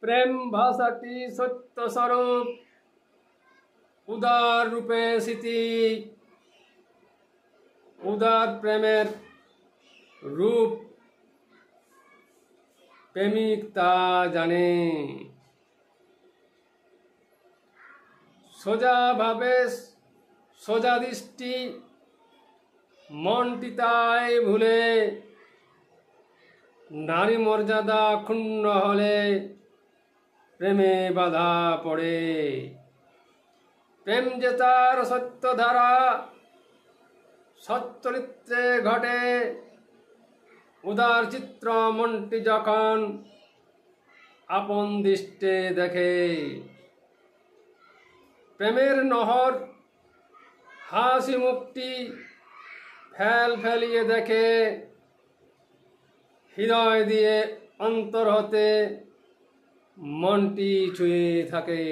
প্রেম ভাষাটি সত্য স্বরূপ, উদার রূপে স্মৃতি। উদার প্রেমের রূপ প্রেমিক তা জানে। সোজা ভাবে সোজা দৃষ্টি, মনটি তাই ভুলে। নারী মর্যাদা ক্ষুণ্ণ হলে প্রেমে বাধা পড়ে। প্রেম যে তার সত্য ধারা, সচ্চরিত্রে ঘটে। উদার চিত্র মনটি যখন আপন দৃষ্টে দেখে। প্রেমের নহর হাসি মুখটি ফেলিয়ে দেখে। হৃদয় দিয়ে অন্তর হতে মনটি ছুঁয়ে থাকে।